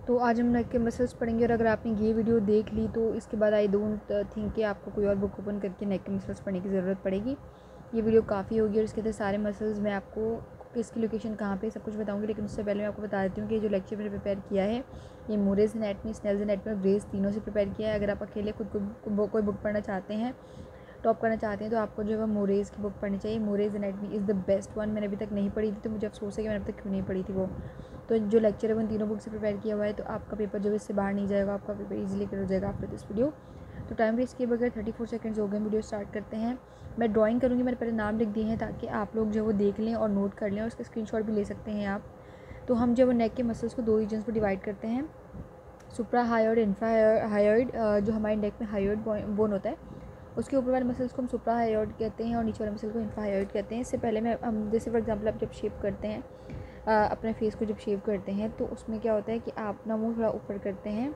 तो आज हम नेक के मसल्स पढ़ेंगे। और अगर आपने ये वीडियो देख ली तो इसके बाद आई डोंट थिंक कि आपको कोई और बुक ओपन करके नेक के मसल्स पढ़ने की ज़रूरत पड़ेगी। ये वीडियो काफ़ी होगी और इसके अंदर सारे मसल्स मैं आपको किसकी लोकेशन कहाँ पे सब कुछ बताऊंगी। लेकिन उससे पहले मैं आपको बता देती हूँ कि जो लेक्चर मैंने प्रिपेयर किया है ये मोरेज एनाटमी, स्नेल्स एनाटमी और ग्रेस तीनों से प्रिपेयर किया है। अगर आप अकेले खुद को कोई बुक पढ़ना चाहते हैं, टॉप करना चाहते हैं, तो आपको जो है मोरेज की बुक पढ़नी चाहिए। Moore's anatomy is the best one. मैंने अभी तक नहीं पढ़ी थी तो मुझे अफसोस है कि मैंने अभी तक क्यों नहीं पढ़ी थी वो। तो जो लेक्चर है वो इन तीनों बुक से प्रिपेयर किया हुआ है, तो आपका पेपर जो इससे बाहर नहीं जाएगा, आपका पेपर इजीली क्लियर हो जाएगा आफ्टर दिस वीडियो। तो टाइम वेस्ट किए बगैर 34 सेकंड्स हो गए, वीडियो स्टार्ट करते हैं। मैं ड्राइंग करूँगी, मैंने पहले नाम लिख दिए हैं ताकि आप लोग जो वो देख लें और नोट कर लें, और उसका स्क्रीनशॉट भी ले सकते हैं आप। तो हम जो वो नेक के मसल्स को 2 रीजन्स पर डिवाइड करते हैं, सुप्रा हायोइड, इंफ्रा हायोइड। जो हमारे नेक में हायोइड बोन होता है उसके ऊपर वाले मसल्स को हम सुप्रा हायोइड कहते हैं और नीचे वाले मसल को इंफ्रा हायोइड कहते हैं। इससे पहले हम जैसे फॉर एग्जांपल आप जब शेप करते हैं अपने फेस को, जब शेव करते हैं तो उसमें क्या होता है कि आप अपना मुंह थोड़ा ऊपर करते हैं,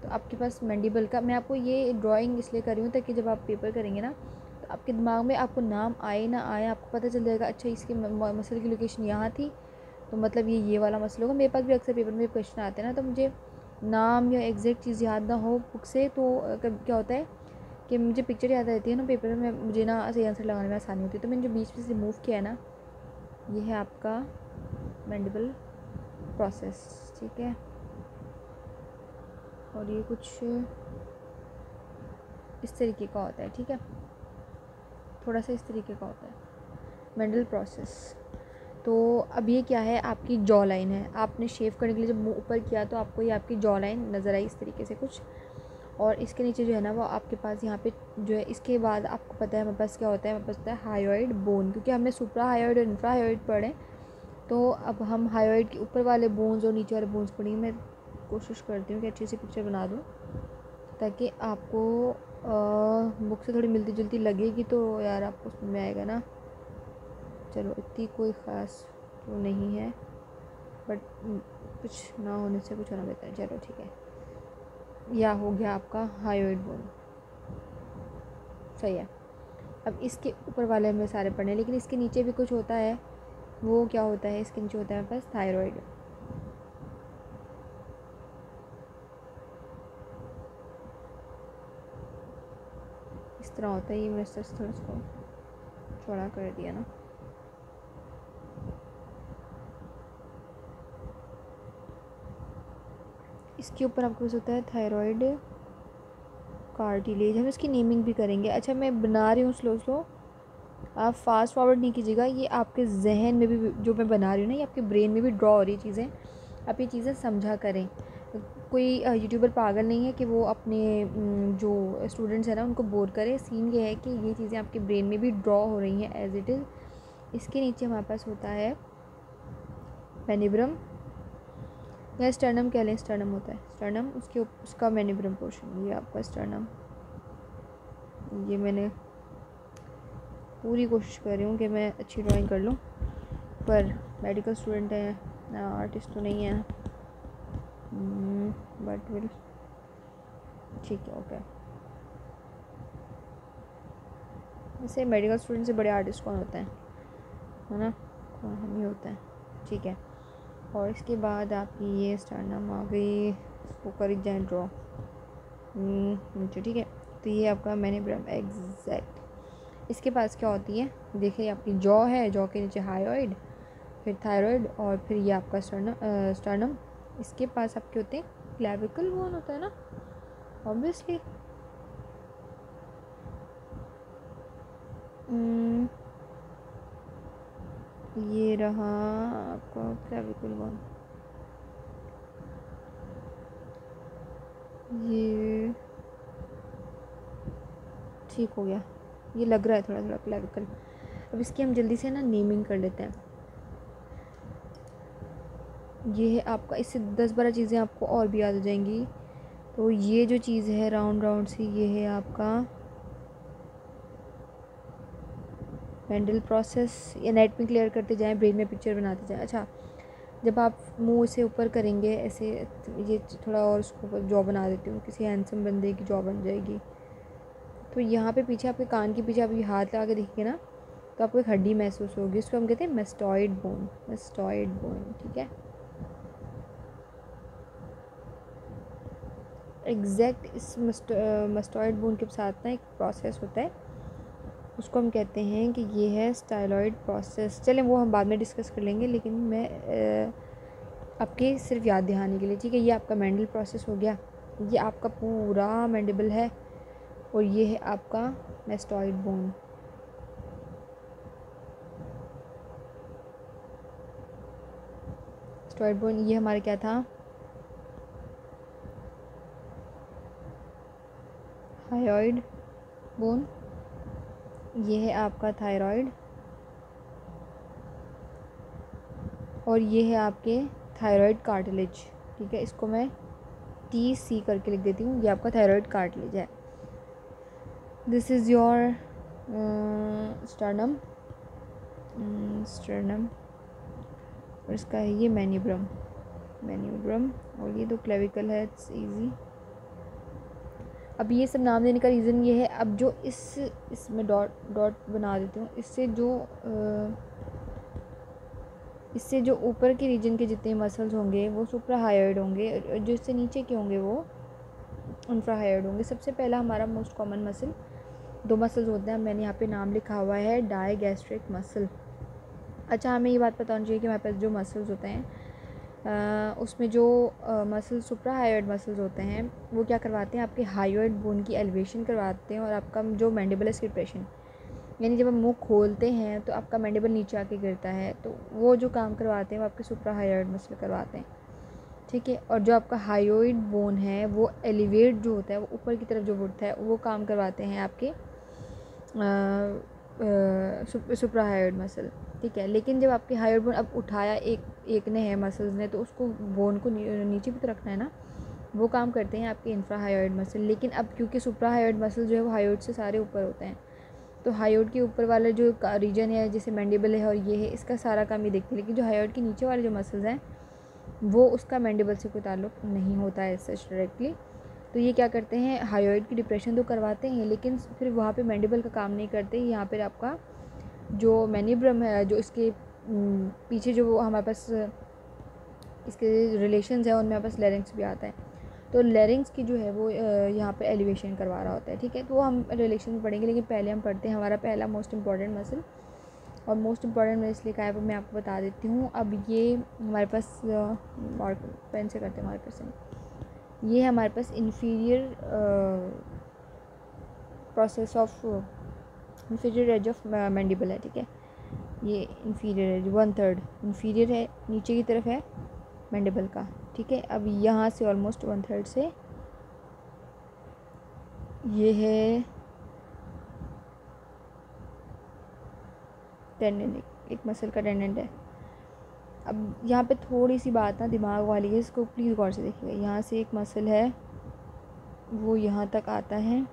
तो आपके पास मैंडिबल का, मैं आपको ये ड्राइंग इसलिए कर रही हूँ ताकि जब आप पेपर करेंगे ना तो आपके दिमाग में आपको नाम आए ना आए आपको पता चल जाएगा, अच्छा इसके मसल की लोकेशन यहाँ थी तो मतलब ये वाला मसल होगा। मेरे पास भी अक्सर पेपर में क्वेश्चन आते हैं ना, तो मुझे नाम या एग्जैक्ट चीज़ याद ना हो बुक से, तो क्या होता है कि मुझे पिक्चर याद रहती है ना पेपर में, मुझे ना सही आंसर लगाने में आसानी होती है। तो मैंने जो बीच में से रिमूव किया है ना, ये है आपका मैंडिबल प्रोसेस, ठीक है। और ये कुछ इस तरीके का होता है, ठीक है, थोड़ा सा इस तरीके का होता है मैंडिबल प्रोसेस। तो अब ये क्या है, आपकी जॉ लाइन है। आपने शेव करने के लिए जब मुंह ऊपर किया तो आपको ये आपकी जॉ लाइन नज़र आई इस तरीके से कुछ, और इसके नीचे जो है ना वो आपके पास यहाँ पे जो है, इसके बाद आपको पता है हमारे पास क्या होता है, हमारे पास होता है हायोइड बोन, क्योंकि हमने सुप्रा हायोइड और इंफ्रा हायोइड पढ़े। तो अब हम हायोइड के ऊपर वाले बोन्स और नीचे वाले बोन्स पढ़ेंगे। मैं कोशिश करती हूँ कि अच्छी सी पिक्चर बना दूँ ताकि आपको बुक से थोड़ी मिलती जुलती लगेगी तो यार आपको समझ में आएगा ना। चलो इतनी कोई ख़ास तो नहीं है, बट कुछ ना होने से कुछ होना बेहतर है। चलो ठीक है, यह हो गया आपका हायोइड बोन, सही है। अब इसके ऊपर वाले हमें सारे पढ़ने, लेकिन इसके नीचे भी कुछ होता है। वो क्या होता है, इसके नीचे होता है बस थायराइड। इस तरह होता है, ये मैंने थोड़ा इसको चौड़ा कर दिया ना। इसके ऊपर आपके पास होता है थायराइड कार्टिलेज। हम इसकी नेमिंग भी करेंगे। अच्छा मैं बना रही हूँ स्लो स्लो, आप फास्ट फॉरवर्ड नहीं कीजिएगा। ये आपके जहन में भी जो मैं बना रही हूँ ना, ये आपके ब्रेन में भी ड्रॉ हो रही चीज़ें, आप ये चीज़ें समझा करें। कोई यूट्यूबर पागल नहीं है कि वो अपने जो स्टूडेंट्स हैं ना उनको बोर करे। सीन ये है कि ये चीज़ें आपके ब्रेन में भी ड्रॉ हो रही हैं एज इट इज़। इसके नीचे हमारे पास होता है मैनिब्रम या स्टर्नम कह लें, स्टर्नम होता है स्टर्नम, उसका मैनिब्रम पोर्शन, ये आपका स्टर्नम। ये मैंने पूरी कोशिश कर रही हूँ कि मैं अच्छी ड्राइंग कर लूँ, पर मेडिकल स्टूडेंट है, आर्टिस्ट तो नहीं है, बट विल ठीक है, ओके। वैसे मेडिकल स्टूडेंट से बड़े आर्टिस्ट कौन होते हैं, है ना, कौन हम ही होते हैं, ठीक है। और इसके बाद आपकी ये स्टर्नम आ गई, इसको कर जाए ड्रॉ नीचे, ठीक है। तो ये आपका मैनिब्रम एग्जैक्ट। इसके पास क्या होती है, देखिए आपकी जॉ है, जॉ के नीचे हायोइड, फिर थायराइड, और फिर ये आपका स्टर्नम। इसके पास आपके होते हैं क्लेविकल बोन होता है ना, ऑब्वियसली। ये रहा आपका क्लेविकल बोन, ये ठीक हो गया, ये लग रहा है थोड़ा थोड़ा क्लेविकल। अब इसकी हम जल्दी से ना नेमिंग कर लेते हैं। ये है आपका, इससे 10-12 चीज़ें आपको और भी याद हो जाएंगी। तो ये जो चीज़ है राउंड राउंड सी, ये है आपका मेंडल प्रोसेस। एनाटमी क्लियर करते जाएं, ब्रेन में पिक्चर बनाते जाएं। अच्छा जब आप मुंह से ऊपर करेंगे ऐसे, ये थोड़ा और उसको जॉ बना देती हूँ, किसी हैंडसम बंदे की जॉ बन जाएगी। तो यहाँ पे पीछे आपके कान के पीछे आप ये हाथ लगा के देखिए ना, तो आपको एक हड्डी महसूस होगी, उसको हम कहते हैं मेस्टॉइड बोन, मेस्टॉइड बोन, ठीक है। एग्जैक्ट इस मस्टॉइड बोन के साथ ना एक प्रोसेस होता है, उसको हम कहते हैं कि ये है स्टाइलॉइड प्रोसेस। चलें वो हम बाद में डिस्कस कर लेंगे, लेकिन मैं आपके सिर्फ याद दहानी के लिए, ठीक है। ये आपका मैंडल प्रोसेस हो गया, ये आपका पूरा मैंडिबल है, और ये है आपका मैस्टॉइड बोन। मैस्टॉइड बोन ये हमारा क्या था, हायोइड बोन। ये है आपका थायराइड, और ये है आपके थायराइड कार्टिलेज, ठीक है। इसको मैं TC करके लिख देती हूँ, ये आपका थायराइड कार्टिलेज है। दिस इज़ योर स्टर्नम, और इसका है ये मैन्यूब्रम, और ये तो क्लेविकल है, इट्स इजी। अब ये सब नाम देने का रीज़न ये है, अब जो इसमें डॉट बना देती हूँ, इससे जो ऊपर के रीजन के जितने मसल्स होंगे वो सुप्राहायोइड होंगे, और जो इससे नीचे के होंगे वो इंफ्राहायोइड होंगे। सबसे पहला हमारा मोस्ट कॉमन मसल, दो मसल्स होते हैं, मैंने यहाँ पे नाम लिखा हुआ है डायगैस्ट्रिक मसल। अच्छा, हमें ये बात पता होनी चाहिए कि हमारे पास जो मसल्स होते हैं उसमें जो मसल सुप्राहायोइड मसल्स होते हैं वो क्या करवाते हैं, आपके हायोइड बोन की एलिवेशन करवाते हैं, और आपका जो मैंडिबुलस डिप्रेशन, यानी जब हम मुंह खोलते हैं तो आपका मैंडिबल नीचे आके गिरता है, तो वो जो काम करवाते हैं वो आपके सुप्राहायोइड मसल करवाते हैं, ठीक है। और जो आपका हायोइड बोन है वो एलिवेट जो होता है, वो ऊपर की तरफ जो उठता है, वो काम करवाते हैं आपके सुप्राहायोइड मसल, ठीक है। लेकिन जब आपके हायोइड बोन अब उठाया एक ने है मसल्स ने, तो उसको बोन को नीचे भी तो रखना है ना, वो काम करते हैं आपके इंफ्राहायोइड मसल। लेकिन अब क्योंकि सुप्राहायोइड मसल जो है वो हायोइड से सारे ऊपर होते हैं, तो हायोइड के ऊपर वाला जो रीजन है जैसे मैंडिबल है और ये है, इसका सारा काम ये देखते हैं। लेकिन जो हायोइड के नीचे वाले जो मसल्स हैं वो उसका मैंडिबल से कोई ताल्लुक़ नहीं होता है सच डायरेक्टली। तो ये क्या करते हैं, हायोइड की डिप्रेशन तो करवाते हैं, लेकिन फिर वहाँ पे मैंडिबल का काम नहीं करते। यहाँ पर आपका जो मैन्यूब्रम है, जो इसके पीछे जो हमारे पास इसके रिलेशंस है, उनमें पास लेरिंग्स भी आता है, तो लेरिंग्स की जो है वो यहाँ पे एलिवेशन करवा रहा होता है, ठीक है। तो वो हम रिलेशन में पढ़ेंगे, लेकिन पहले हम पढ़ते हैं हमारा पहला मोस्ट इंपॉर्टेंट मसल। और मोस्ट इंपॉर्टेंट मैं इसलिए कहा है वो मैं आपको बता देती हूँ। अब ये हमारे पास और पेन से करते हैं हमारे पास, ये है हमारे पास inferior process of inferior edge of mandible है, ठीक है। ये इन्फीरियर है, 1/3 इन्फीरियर है, नीचे की तरफ है मैंडिबल का, ठीक है। अब यहाँ से ऑलमोस्ट 1/3 से ये है टेंडन, एक मसल का टेंडन है। अब यहाँ पे थोड़ी सी बात ना दिमाग वाली है, इसको प्लीज़ गौर से देखिएगा। यहाँ से एक मसल है वो यहाँ तक आता है,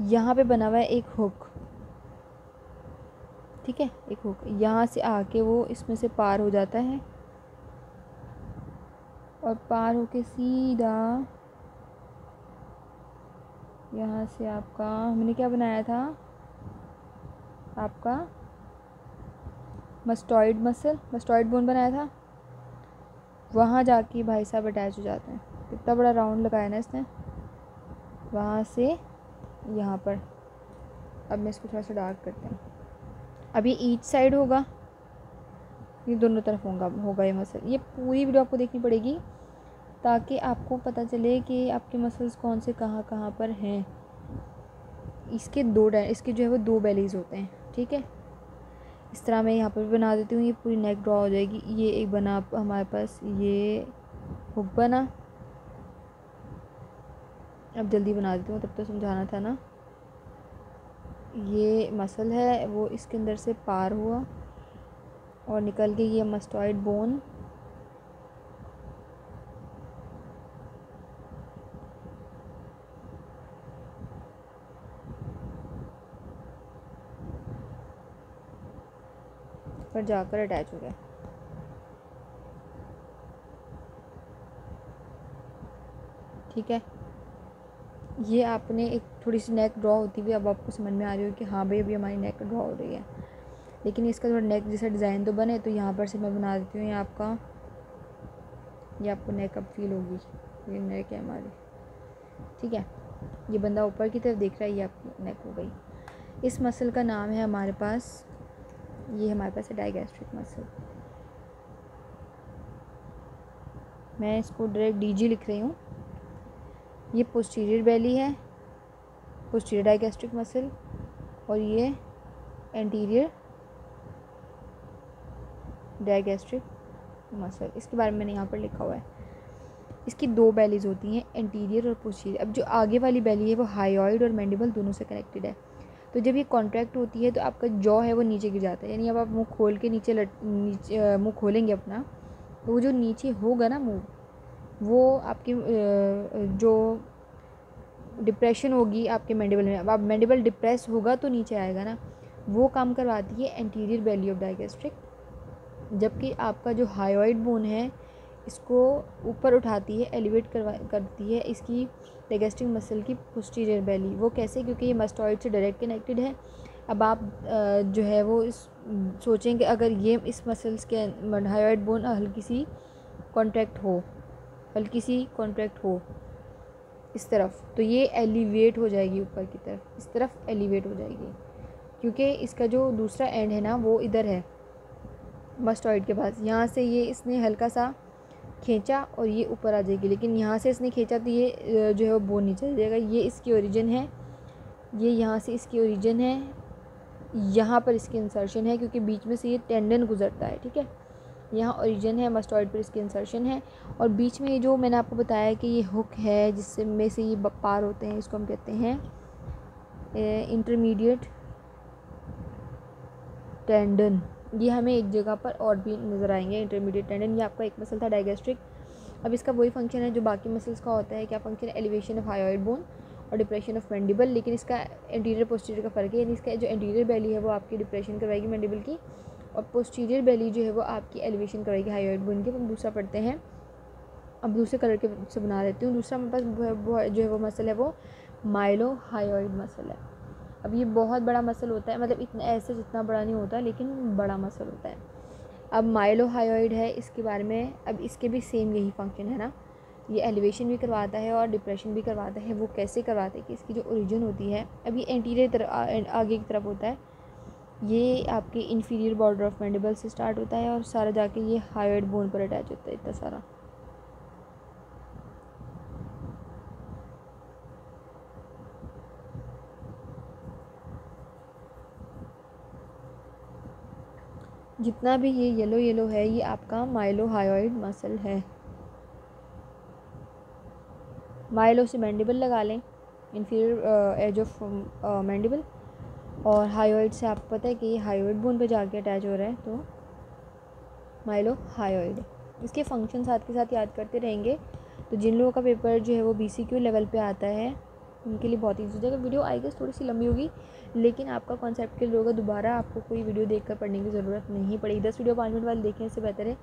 यहाँ पे बना हुआ है एक हुक, ठीक है, एक हुक यहाँ से आके वो इसमें से पार हो जाता है, और पार होके सीधा यहाँ से आपका हमने क्या बनाया था, आपका मस्टॉइड बोन बनाया था, वहाँ जाके भाई साहब अटैच हो जाते हैं। कितना बड़ा राउंड लगाया ना इसने, वहाँ से यहाँ पर। अब मैं इसको थोड़ा सा डार्क करते हैं। अब ये ईच साइड होगा, ये दोनों तरफ होगा ये मसल। ये पूरी वीडियो आपको देखनी पड़ेगी ताकि आपको पता चले कि आपके मसल्स कौन से कहाँ कहाँ पर हैं। इसके इसके जो है वो 2 बेलीज होते हैं, ठीक है। इस तरह मैं यहाँ पर भी बना देती हूँ, ये पूरी नेक ड्रॉ हो जाएगी। ये एक बना हमारे पास, ये हुक बना। अब जल्दी बना देती हूँ, तब तो समझाना था ना। ये मसल है वो इसके अंदर से पार हुआ और निकल के ये मस्टॉइड बोन, पर जाकर अटैच हो गया, ठीक है। ये आपने एक थोड़ी सी नेक ड्रॉ होती हुई अब आपको समझ में आ रही हो कि हाँ भाई अभी हमारी नेक ड्रॉ हो रही है। लेकिन इसका थोड़ा नेक जैसा डिज़ाइन तो बने, तो यहाँ पर से मैं बना देती हूँ। ये आपका ये आपको नेक अप फील होगी, ये नेक है हमारी, ठीक है। ये बंदा ऊपर की तरफ देख रहा है, ये आपकी नेक हो गई। इस मसल का नाम है हमारे पास, ये हमारे पास है डायगैस्ट्रिक मसल। मैं इसको डायरेक्ट डीजी लिख रही हूँ। ये पोस्टीरियर बेली है, पोस्टीरियर डायगैस्ट्रिक मसल, और ये एंटीरियर डायगैस्ट्रिक मसल। इसके बारे में मैंने यहाँ पर लिखा हुआ है। इसकी 2 बेलीज होती हैं, एंटीरियर और पोस्टीरियर। अब जो आगे वाली बेली है वो हायोइड और मैंडिबल दोनों से कनेक्टेड है। तो जब ये कॉन्ट्रैक्ट होती है तो आपका जॉ है वो नीचे गिर जाता है, यानी अब आप मुंह खोल के नीचे मुंह खोलेंगे अपना, तो वो जो नीचे होगा ना मुंह, वो आपकी जो डिप्रेशन होगी आपके मैंडिबल में, अब आप मैंडिबल डिप्रेस होगा तो नीचे आएगा ना, वो काम करवाती है एंटीरियर बेली ऑफ डायगैस्ट्रिक। जबकि आपका जो हायोइड बोन है इसको ऊपर उठाती है, एलिवेट करती है इसकी डायगैस्ट्रिक मसल की पोस्टीरियर बेली। वो कैसे? क्योंकि ये मास्टॉइड से डायरेक्ट कनेक्टेड है। अब आप जो है वो इस सोचें कि अगर ये इस मसल्स के हायोइड बोन हल्की सी कॉन्ट्रैक्ट हो इस तरफ, तो ये एलिवेट हो जाएगी ऊपर की तरफ, इस तरफ एलिवेट हो जाएगी, क्योंकि इसका जो दूसरा एंड है ना वो इधर है मास्टॉइड के पास। यहाँ से ये इसने हल्का सा खींचा और ये ऊपर आ जाएगी, लेकिन यहाँ से इसने खींचा तो ये जो है वो बोन नीचे आ जाएगा। ये इसकी ओरिजिन है, ये यहाँ से इसकी ओरिजिन है, यहाँ पर इसकी इंसर्शन है, क्योंकि बीच में से ये टेंडन गुजरता है, ठीक है। यहाँ ओरिजिन है, मास्टॉइड पर इसकी इंसर्शन है, और बीच में ये जो मैंने आपको बताया कि ये हुक है जिससे में से ये पार होते हैं, इसको हम कहते हैं इंटरमीडिएट टेंडन। ये हमें एक जगह पर और भी नज़र आएंगे, इंटरमीडिएट टेंडन। ये आपका एक मसल था डायगैस्ट्रिक। अब इसका वही फंक्शन है जो बाकी मसल्स का होता है। क्या फंक्शन है? एलिवेशन ऑफ हायोइड बोन और डिप्रेशन ऑफ मैंडिबल। लेकिन इसका एंटीरियर पोस्टीरियर का फ़र्क है, यानी इसका जो एंटीरियर बेली है वो आपकी डिप्रेशन करवाएगी मैंडिबल की, और पोस्टीरियर बेली जो है वो आपकी एलिवेशन करवाएगी हायोइड बोन की। हम दूसरा पढ़ते हैं, अब दूसरे कलर के से बना देती हूँ। दूसरा मेरे पास जो है वो मसल है वो माइलो हायोइड मसल है। अब ये बहुत बड़ा मसल होता है, मतलब इतना ऐसे जितना बड़ा नहीं होता, लेकिन बड़ा मसल होता है। अब माइलो हायोइड है, इसके बारे में अब इसके भी सेम यही फंक्शन है ना, ये एलिवेशन भी करवाता है और डिप्रेशन भी करवाता है। वो कैसे करवाते हैं कि इसकी जो ओरिजिन होती है, अब ये एंटीरियर तरफ आगे की तरफ होता है, ये आपके इन्फीरियर बॉर्डर ऑफ मैंडिबल से स्टार्ट होता है और सारा जाके ये हायोइड बोन पर अटैच होता है, इतना सारा। जितना भी ये येलो येलो है ये आपका माइलो हायोइड मसल है। माइलो से मैंडिबल लगा लें, इन्फीरियर एज ऑफ मैंडिबल, और हायोइड से आपको पता है कि ये हायोइड बोन पे जाके अटैच हो रहा है, तो माइलो हायोइड। इसके फंक्शन साथ के साथ याद करते रहेंगे, तो जिन लोगों का पेपर जो है वो BCQ लेवल पे आता है उनके लिए बहुत ईजी हो जाएगा। वीडियो आई गेस थोड़ी सी लंबी होगी, लेकिन आपका कॉन्सेप्ट क्लियर होगा। दोबारा आपको कोई वीडियो देखकर पढ़ने की ज़रूरत नहीं पड़ेगी। 10 वीडियो 5 मिनट वाली देखें, इससे बेहतर है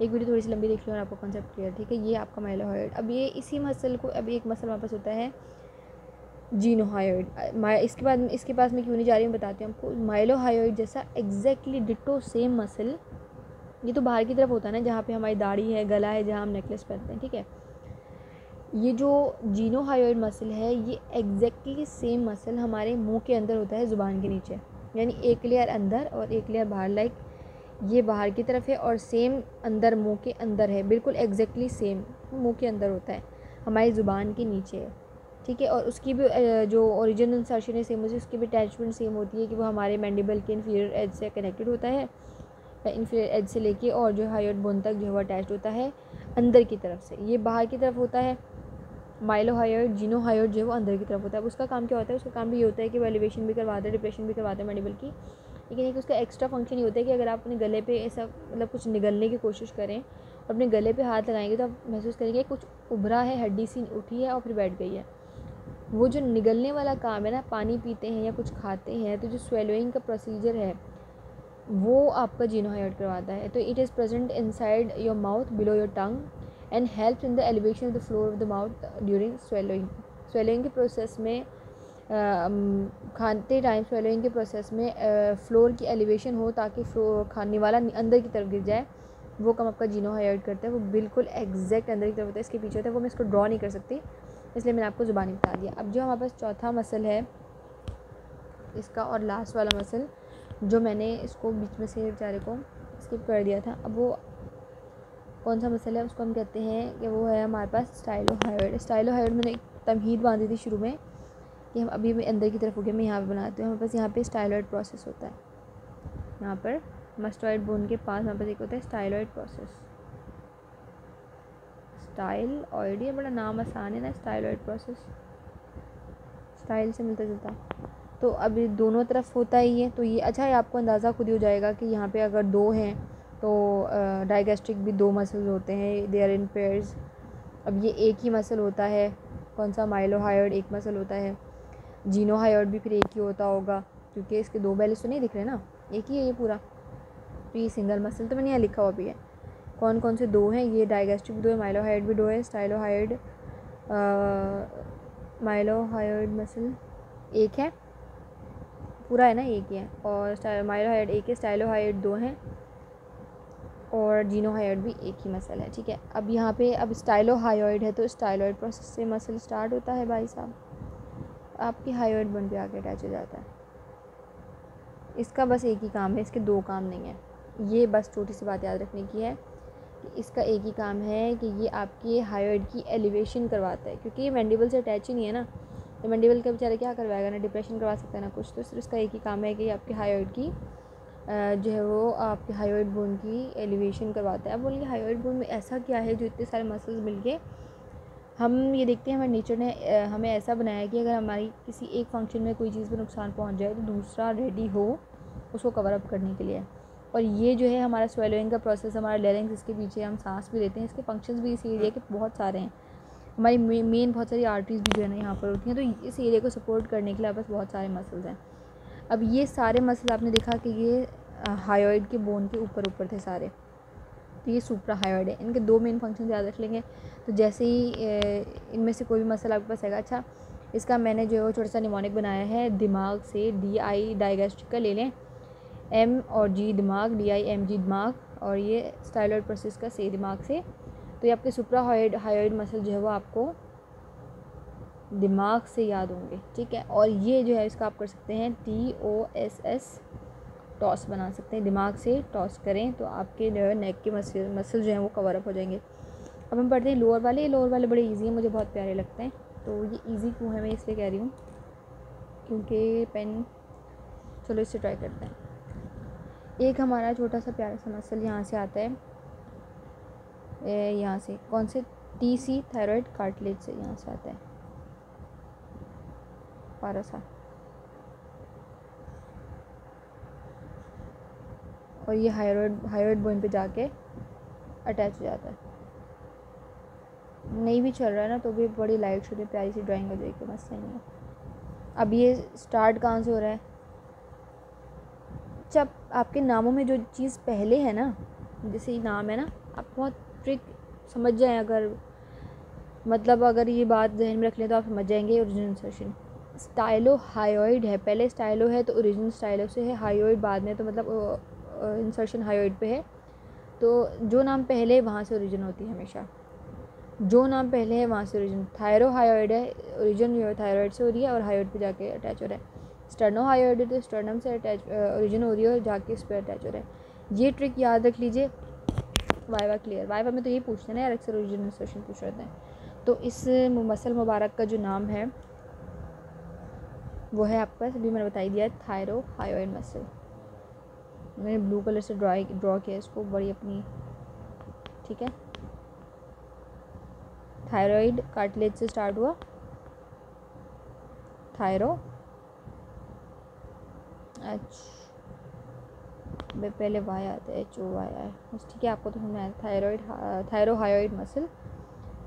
एक वीडियो थोड़ी सी लंबी देख लो और आपको कॉन्सेप्ट क्लियर, ठीक है। ये आपका माइलो हायोइड। अब ये इसी मसल को, अब एक मसल वापस होता है जीनो हायोइड। इसके पास मैं क्यों नहीं जा रही हूँ बताती हूँ आपको। माइलो हायोइड जैसा एग्जैक्टली डिटो सेम मसल, ये तो बाहर की तरफ होता है ना, जहाँ पे हमारी दाढ़ी है, गला है, जहाँ हम नेकलेस पहनते हैं, ठीक है। ये जो जीनो हायोइड मसल है ये एग्जैक्टली सेम मसल हमारे मुंह के अंदर होता है, ज़ुबान के नीचे, यानी एक लेयर अंदर और एक लेयर बाहर। लाइक ये बाहर की तरफ है और सेम अंदर मुंह के अंदर है, बिल्कुल एग्जैक्टली सेम मुंह के अंदर होता है, हमारी ज़ुबान के नीचे है, ठीक है। और उसकी भी जो ओरिजिनल इंसर्शन है सेम होती है, उसकी भी अटैचमेंट सेम होती है कि वो हमारे मैंडिबल के इन्फीरियर एज से कनेक्टेड होता है, इन्फीरियर एज से लेके और जो हायोइड बोन तक जो है वो अटैच होता है अंदर की तरफ से। ये बाहर की तरफ होता है माइलो हायोइड। जीनो हायोइड जो है वो अंदर की तरफ होता है। उसका काम क्या होता है? उसका काम भी ये होता है कि वो एलिवेशन भी करवाता है, डिप्रेशन भी करवाता है मैंडिबल की। लेकिन एक उसका एक्स्ट्रा फंक्शन ये होता है कि अगर आप अपने गले पे ऐसा मतलब कुछ निगलने की कोशिश करें और अपने गले पे हाथ लगाएंगे तो आप महसूस करेंगे कुछ उभरा है, हड्डी सी उठी है और फिर बैठ गई है। वो जो निगलने वाला काम है ना, पानी पीते हैं या कुछ खाते हैं तो जो स्वेलोइंग का प्रोसीजर है वो आपका जीनो हायोइड करवाता है। तो it is present inside your mouth below your tongue and helps in the elevation of the floor of the mouth during swallowing. Swallowing के प्रोसेस में खाते टाइम स्वेलोइंग के प्रोसेस में फ्लोर की एलिवेशन हो ताकि खाने वाला अंदर की तरफ गिर जाए, वो काम आपका जीनोहायोइड करता है, वो बिल्कुल एग्जैक्ट अंदर की तरफ होता है, इसके पीछे होता है, वो मैं इसको ड्रॉ नहीं कर सकती, इसलिए मैंने आपको ज़ुबानी बता दिया। अब जो हमारे पास चौथा मसल है इसका और लास्ट वाला मसल, जो मैंने इसको बीच में से बेचारे को स्किप कर दिया था, अब वो कौन सा मसल है, उसको हम कहते हैं कि वो है हमारे पास स्टाइलोहायोइड। स्टाइलोहायोइड मैंने एक तमहीद बांधी थी शुरू में कि हम अभी मैं अंदर की तरफ हो गया, मैं यहाँ पे बनाती हूँ। हमारे पास यहाँ पे स्टाइलॉइड प्रोसेस होता है, यहाँ पर मस्टॉइड बोन के पास हमारे पास एक होता है स्टाइलॉइड प्रोसेस। स्टाइलॉइड, ये बड़ा नाम आसान है ना, स्टाइलॉइड प्रोसेस, स्टाइल से मिलता जुलता। तो अभी दोनों तरफ होता ही है, तो ये अच्छा है, आपको अंदाज़ा खुद ही हो जाएगा कि यहाँ पे अगर दो हैं तो डाइगैस्ट्रिक भी दो मसल्स होते हैं, दे आर इन पेयर्स। अब ये एक ही मसल होता है, कौन सा, माइलोहायोइड एक मसल होता है, जीनोहायोइड भी फिर एक ही होता होगा, क्योंकि इसके दो बैलेंस तो नहीं दिख रहे ना, एक ही है ये पूरा, तो ये सिंगल मसल तो मैंने यहाँ लिखा हुआ भी है कौन कौन से दो हैं। ये डाइगैस्ट्रिक भी दो है, माइलोहायोइड भी दो है, स्टाइलोहायोइड माइलोहायोइड मसल एक है, पूरा है ना, एक ही है, और माइलोहायोइड एक है, स्टाइलोहायोइड दो हैं, और जीनोहायोइड भी एक ही मसल है। ठीक है, अब यहाँ पे अब स्टाइलोहायोइड है तो स्टाइलॉइड प्रोसेस से मसल स्टार्ट होता है भाई साहब, आपकी हायोइड बोन पे आके अटैच हो जाता है। इसका बस एक ही काम है, इसके दो काम नहीं है, ये बस छोटी सी बात याद रखने की है कि इसका एक ही काम है कि ये आपकी हायोइड की एलिवेशन करवाता है, क्योंकि ये मैंडिबल से अटैच ही नहीं है ना, तो मैंडिबल का बेचारा क्या करवाएगा, ना डिप्रेशन करवा सकता है ना कुछ, तो सिर्फ इसका एक ही काम है कि आपकी हायोइड की जो है वो आपके हायोइड बोन की एलिवेशन करवाता है। अब बोलिए हायोइड बोन में ऐसा क्या है जो इतने सारे मसल्स मिलके हम ये देखते हैं, हमारे नेचर ने हमें ऐसा बनाया कि अगर हमारी किसी एक फंक्शन में कोई चीज़ पर नुकसान पहुंच जाए तो दूसरा रेडी हो उसको कवर अप करने के लिए। और ये जो है हमारा स्वेलोइंग का प्रोसेस, हमारा लेरिंग्स, इसके पीछे हम सांस भी लेते हैं, इसके फंक्शंस भी इस एरिया के बहुत सारे हैं। हमारी मेन बहुत सारी आर्टरीज भी जो है ना यहाँ पर होती हैं, तो इस एरिया को सपोर्ट करने के लिए बस बहुत सारे मसल्स हैं। अब ये सारे मसल आपने देखा कि ये हायोइड के बोन के ऊपर ऊपर थे सारे, तो ये सुप्रा हायोइड है। इनके दो मेन फंक्शन याद रख लेंगे, तो जैसे ही इनमें से कोई भी मसल आपके पास आएगा, अच्छा इसका मैंने जो है छोटा सा निमोनिक बनाया है दिमाग से, DI डाइगैस्ट्रिक का ले लें, M और G दिमाग, DIMG दिमाग, और ये स्टाइलॉइड प्रोसेस का से दिमाग से, तो ये आपके सुप्रा हायोइड मसल जो है वो आपको दिमाग से याद होंगे। ठीक है, और ये जो है इसका आप कर सकते हैं TOSS, टॉस बना सकते हैं, दिमाग से टॉस करें तो आपके जो है नेक के मसल जो हैं वो कवर अप हो जाएंगे। अब हम पढ़ते हैं लोअर वाले। ये लोअर वाले बड़े इजी हैं, मुझे बहुत प्यारे लगते हैं, तो ये इजी क्यों है मैं इसलिए कह रही हूँ क्योंकि पेन, चलो इससे ट्राई करते हैं। एक हमारा छोटा सा प्यारा सा मसल यहाँ से आता है, यहाँ से कौन से, TC थायराइड कार्टिलेज से यहाँ से आता है प्यारा सा, और ये हायोइड बोन पे जाके अटैच हो जाता है। नहीं भी चल रहा है ना तो भी बड़ी लाइट छोटी प्यारी सी ड्राइंग हो जाएगी, मस्त नहीं है। अब ये स्टार्ट कहाँ से हो रहा है, जब आपके नामों में जो चीज़ पहले है ना, जैसे नाम है ना, आप बहुत ट्रिक समझ जाएं, अगर मतलब अगर ये बात जहन में रख लें तो आप समझ जाएंगे। ओरिजिनल इंसर्शन स्टाइलो हायोइड है, पहले स्टाइलो है तो ओरिजिनल स्टाइलो से है, हायोइड बाद में, तो मतलब इंसर्शन हायोइड पे है, तो जो नाम पहले वहाँ से ओरिजिन होती है हमेशा, जो नाम पहले है वहाँ से ओरिजिन। थायरो हायोइड है, ओरिजिन जो है थायराइड से हो रही है और हायोइड पे जाके अटैच हो रहा है। स्टर्नो हायोइड है तो स्टर्नम से अटैच ओरिजिन हो रही है और जाके इस पर अटैच हो रहा है। ये ट्रिक याद रख लीजिए, वाइवा क्लियर, वाइवा में तो ये पूछते हैं ना यार, अक्सर ओरिजिन इंसर्शन पूछ रहे हैं। तो इस मसल मुबारक का जो नाम है वो है आपके पास, अभी मैंने बताई दिया, थायरो हायोइड मसल। मैंने ब्लू कलर से ड्रॉ किया इसको बड़ी अपनी, ठीक है। थायराइड कार्टिलेज से स्टार्ट हुआ, थायरो, पहले वाई आता है, HOY है बस, ठीक है, आपको तो समझ आया। थायराइड थायरो हायोइड मसल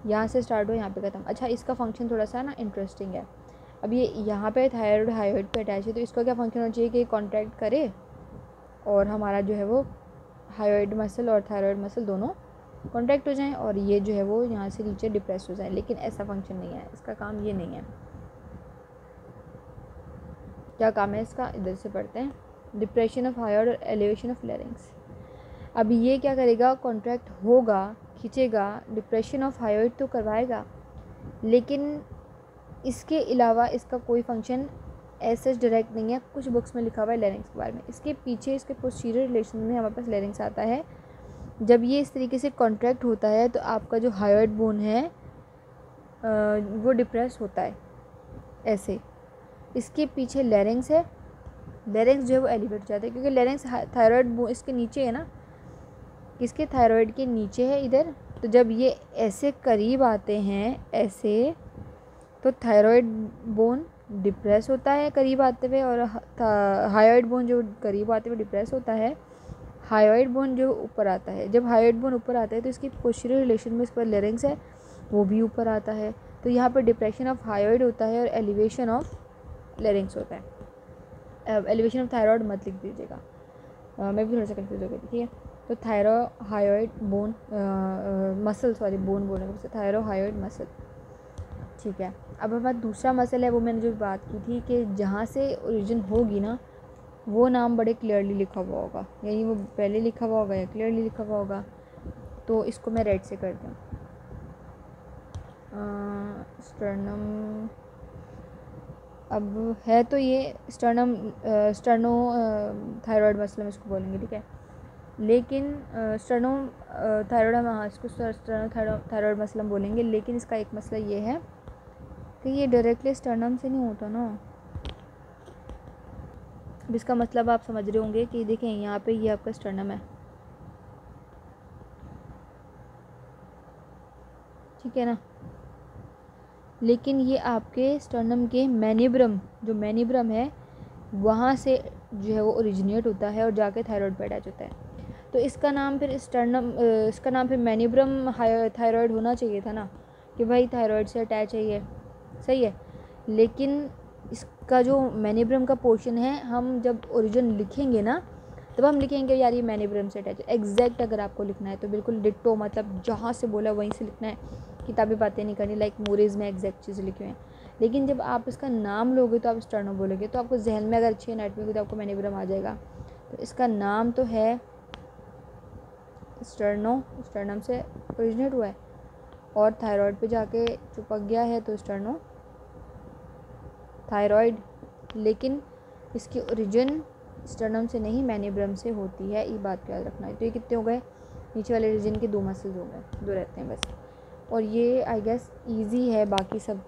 यहाँ से स्टार्ट हुआ, यहाँ पे ख़त्म। अच्छा, इसका फंक्शन थोड़ा सा ना इंटरेस्टिंग है। अब ये यहाँ पे थायराइड हायोइड पे अटैच है, तो इसका क्या फंक्शन होना चाहिए कि कॉन्ट्रैक्ट करे और हमारा जो है वो हायोइड मसल और थायराइड मसल दोनों कॉन्ट्रैक्ट हो जाएं, और ये जो है वो यहाँ से नीचे डिप्रेस हो जाए, लेकिन ऐसा फंक्शन नहीं है, इसका काम ये नहीं है। क्या काम है इसका, इधर से पढ़ते हैं। डिप्रेशन ऑफ हायोइड और एलिवेशन ऑफ लेरिंग्स। अब ये क्या करेगा, कॉन्ट्रैक्ट होगा, खींचेगा, डिप्रेशन ऑफ हायोइड तो करवाएगा, लेकिन इसके अलावा इसका कोई फंक्शन ऐसे डायरेक्ट नहीं है। कुछ बुक्स में लिखा हुआ है लेरिंग्स के बारे में, इसके पीछे इसके पोस्टीरियर रिलेशन में हमारे पास लेरिंग्स आता है। जब ये इस तरीके से कॉन्ट्रैक्ट होता है तो आपका जो हायोइड बोन है वो डिप्रेस होता है ऐसे। इसके पीछे लेरिंग्स है, लेरिंग्स जो है वो एलिवेट हो जाता है, क्योंकि लेरिंग्स थायराइड बोन इसके नीचे है ना, किसके, थायराइड के नीचे है इधर। तो जब ये ऐसे करीब आते हैं ऐसे, तो थायराइड बोन डिप्रेस होता है करीब आते हुए, और हायोइड बोन जो करीब आते हुए डिप्रेस होता है, हायोइड बोन जो ऊपर आता है। जब हायोइड बोन ऊपर आता है तो इसकी पोस्टीरियर रिलेशन में इस पर लेरिंग्स है, वो भी ऊपर आता है। तो यहाँ पर डिप्रेशन ऑफ हायोइड होता है और एलिवेशन ऑफ लेरिंग्स होता है। एलिवेशन ऑफ थायराइड मत लिख दीजिएगा, मैं भी थोड़ा सा कंफ्यूज हो गई थी, ठीक है। तो थायरोहायोइड बोन मसल, सॉरी बोन बोलने को, थायरोहायोइड मसल, ठीक है। अब हमारा दूसरा मसल है, वो मैंने जो बात की थी कि जहाँ से ओरिजिन होगी ना, वो नाम बड़े क्लियरली लिखा हुआ होगा, यानी वो पहले लिखा हुआ होगा या क्लियरली लिखा हुआ होगा। तो इसको मैं रेड से करती हूँ। स्टर्नम, अब है तो ये स्टर्नम, स्टर्नो थायराइड मसल हम इसको बोलेंगे, ठीक है। लेकिन स्टर्नो थायराइड हम, हाँ इसको स्टर्नो थायराइड मसल हम बोलेंगे, लेकिन इसका एक मसला ये है कि ये डायरेक्टली स्टर्नम से नहीं होता ना। अब इसका मतलब आप समझ रहे होंगे कि देखें यहाँ पे ये आपका स्टर्नम है, ठीक है ना, लेकिन ये आपके स्टर्नम के मैनिब्रम, जो मैनिब्रम है वहाँ से जो है वो ओरिजिनेट होता है और जाके थायराइड पे अटैच होता है। तो इसका नाम फिर स्टर्नम, इसका नाम फिर मैनिब्रम थायराइड होना चाहिए था ना, कि भाई थायराइड से अटैच है ये, सही है। लेकिन इसका जो मैनिब्रम का पोर्शन है, हम जब ओरिजिन लिखेंगे ना, तब हम लिखेंगे यार ये मैनिब्रम से अटैच है। एग्जैक्ट अगर आपको लिखना है तो बिल्कुल डिट्टो, मतलब जहाँ से बोला वहीं से लिखना है, किताबी बातें नहीं करनी, लाइक मोरीज में एग्जैक्ट चीज़ें लिखी हुई हैं। लेकिन जब आप इसका नाम लोगे तो आप स्टर्नो बोलोगे, तो आपको जहन में अगर अच्छी एनाटॉमी होगी तो आपको मैनिब्रम आ जाएगा। तो इसका नाम तो है स्टर्नो, स्टर्नम से ओरिजिनेट हुआ है और थायराइड पे जाके चिपक गया है, तो स्टर्नो थायराइड। लेकिन इसकी ओरिजिन स्टर्नम से नहीं मैनिब्रम से होती है, ये बात याद रखना है। तो ये कितने हो गए, नीचे वाले रीजन के 2 मसल्स हो गए, 2 रहते हैं बस। और ये आई गेस इजी है बाकी सब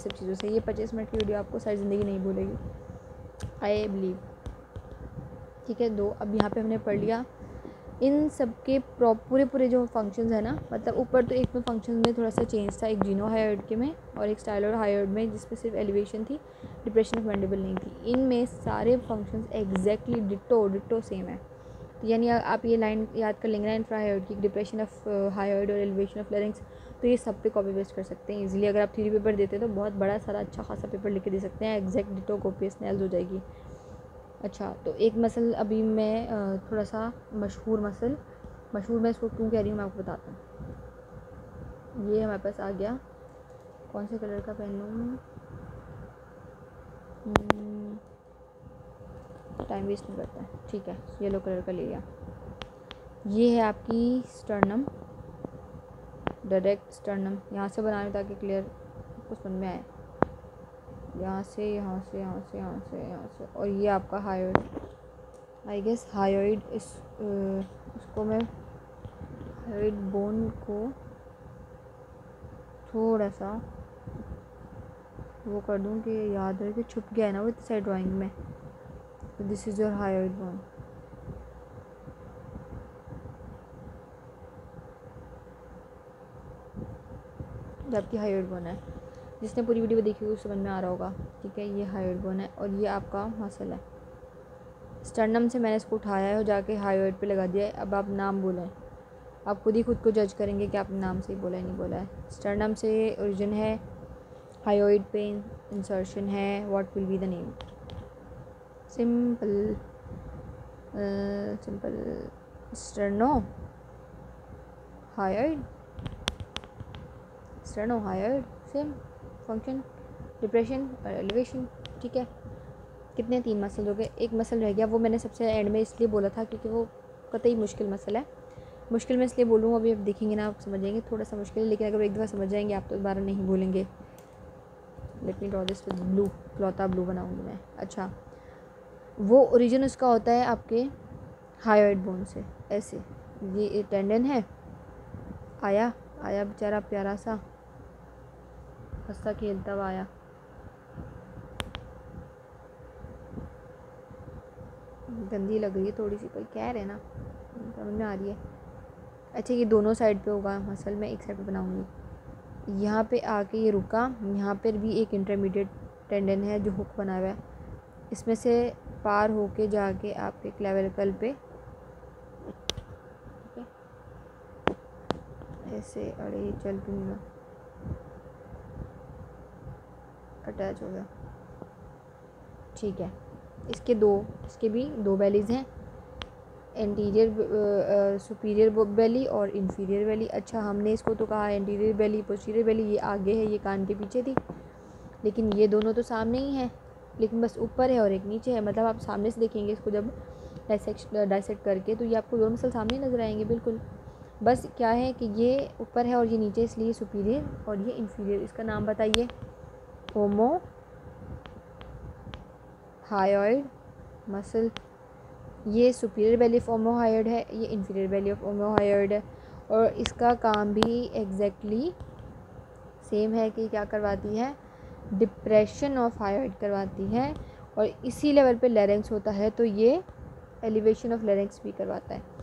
चीज़ों से। ये 25 मिनट की वीडियो आपको सारी ज़िंदगी नहीं भूलेगी, आई बिलीव, ठीक है। 2 अब यहाँ पे हमने पढ़ लिया इन सब के पूरे जो फंक्शंस है ना, मतलब ऊपर तो एक में फंक्शंस में थोड़ा सा चेंज था, एक जीनोहायोइड के में और एक स्टाइलोहायोइड में, जिसमें सिर्फ एलिवेशन थी, डिप्रेशन ऑफ मैंडिबल नहीं थी। इनमें सारे फंक्शंस एग्जैक्टली डिट्टो सेम है। तो यानी आप ये लाइन याद कर लेंगे ना, इंफ्राहायोइड की डिप्रेशन ऑफ हायोइड और एलिवेशन ऑफ लेरिंग्स, तो ये सब पे कॉपी पेस्ट कर सकते हैं इजीली। अगर आप थ्योरी पेपर देते हैं तो बहुत बड़ा सारा अच्छा खासा पेपर लिख के दे सकते हैं, एग्जैक्ट डिट्टो कॉपी स्नेल्स हो जाएगी। अच्छा, तो एक मसल अभी मैं थोड़ा सा मशहूर मैं इसको क्यों कह रही हूँ मैं आपको बताता हूँ। ये हमारे पास आ गया, कौन से कलर का पेन लूँ, टाइम वेस्ट नहीं करता है, ठीक है, येलो कलर का ले लिया। ये है आपकी स्टर्नम, डायरेक्ट स्टर्नम, यहाँ से बनाने ताकि क्लियर कुछ समझ में आए, यहाँ से, और ये आपका हायोइड, आई गेस हायोइड, इसको मैं हायोइड बोन को थोड़ा सा वो कर दूँ कि याद रहे कि छुप गया है ना वो इस साइड ड्राइंग में। तो this is your hyoid bone, जो आपकी हायोइड बोन है, जिसने पूरी वीडियो देखी हुई समझ में आ रहा होगा, ठीक है। ये हायोइड बोन है और ये आपका मसल है। स्टर्नम से मैंने इसको उठाया है और जाके हायोइड पे लगा दिया है। अब आप नाम बोलें, आप खुद को जज करेंगे कि आपने नाम से ही बोला है नहीं बोला है। स्टर्नम से ओरिजिन है, हायोइड पे इंसर्शन है, what will be the name, simple sterno hyoid, same function, depression और एलिवेशन, ठीक है। कितने 3 मसल हो गए, एक मसल रह गया, वो मैंने सबसे एंड में इसलिए बोला था क्योंकि वो कतई मुश्किल मसल है। मुश्किल मैं इसलिए बोलूँगा, अभी आप देखेंगे ना आप समझ जाएंगे, थोड़ा सा मुश्किल है, लेकिन अगर एक दफ़ा समझ जाएंगे आप तो दोबारा नहीं भूलेंगे। Let me draw this with blue, क्लॉथा ब्लू बनाऊँगी मैं। अच्छा, वो ओरिजिन उसका होता है आपके हायोइड बोन से। ऐसे ये टेंडन है, आया बेचारा प्यारा सा हंसता खेलता हुआ आया, गंदी लग रही है थोड़ी सी, कोई कह रहे ना, समझ में आ रही है। अच्छा, ये दोनों साइड पे होगा मसल, मैं एक साइड पे बनाऊंगी। यहाँ पे आके ये रुका, यहाँ पर भी एक इंटरमीडिएट टेंडन है जो हुक बना हुआ है, इसमें से पार होके जाके आपके क्लेविकल पे ऐसे, अरे चल क्यों नहीं, अटैच हो गया। ठीक है, इसके भी दो बेलीज़ हैं, एंटीरियर सुपीरियर बेली और इंफीरियर बेली। अच्छा, हमने इसको तो कहा एंटीरियर बेली पोस्टीरियर बेली, ये आगे है, ये कान के पीछे थी, लेकिन ये दोनों तो सामने ही हैं, लेकिन बस ऊपर है और एक नीचे है। मतलब आप सामने से देखेंगे इसको जब डाइसेक्ट करके, तो ये आपको दोनों मसल सामने नज़र आएंगे बिल्कुल। बस क्या है कि ये ऊपर है और ये नीचे, इसलिए सुपीरियर और ये इंफीरियर। इसका नाम बताइए, ओमो हायोइड मसल। ये सुपीरियर बेली ऑफ ओमोहायोइड है, ये इंफीरियर बेली ऑफ ओमोहायोइड है, और इसका काम भी एग्जैक्टली सेम है कि क्या करवाती है, डिप्रेशन ऑफ हायोइड करवाती है, और इसी लेवल पे लेरेंक्स होता है तो ये एलिवेशन ऑफ लेरेंक्स भी करवाता है।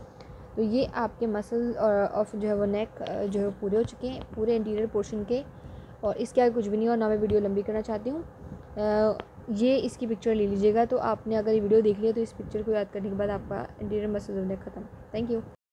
तो ये आपके मसल ऑफ जो है वो नेक जो है पूरे हो चुके हैं, पूरे इंटीरियर पोर्शन के, और इसके आगे कुछ भी नहीं। और ना मैं वीडियो लंबी करना चाहती हूँ, ये इसकी पिक्चर ले लीजिएगा, तो आपने अगर ये वीडियो देख लिया तो इस पिक्चर को याद करने के बाद आपका इंटीरियर मसल नेक ख़त्म। Thank you.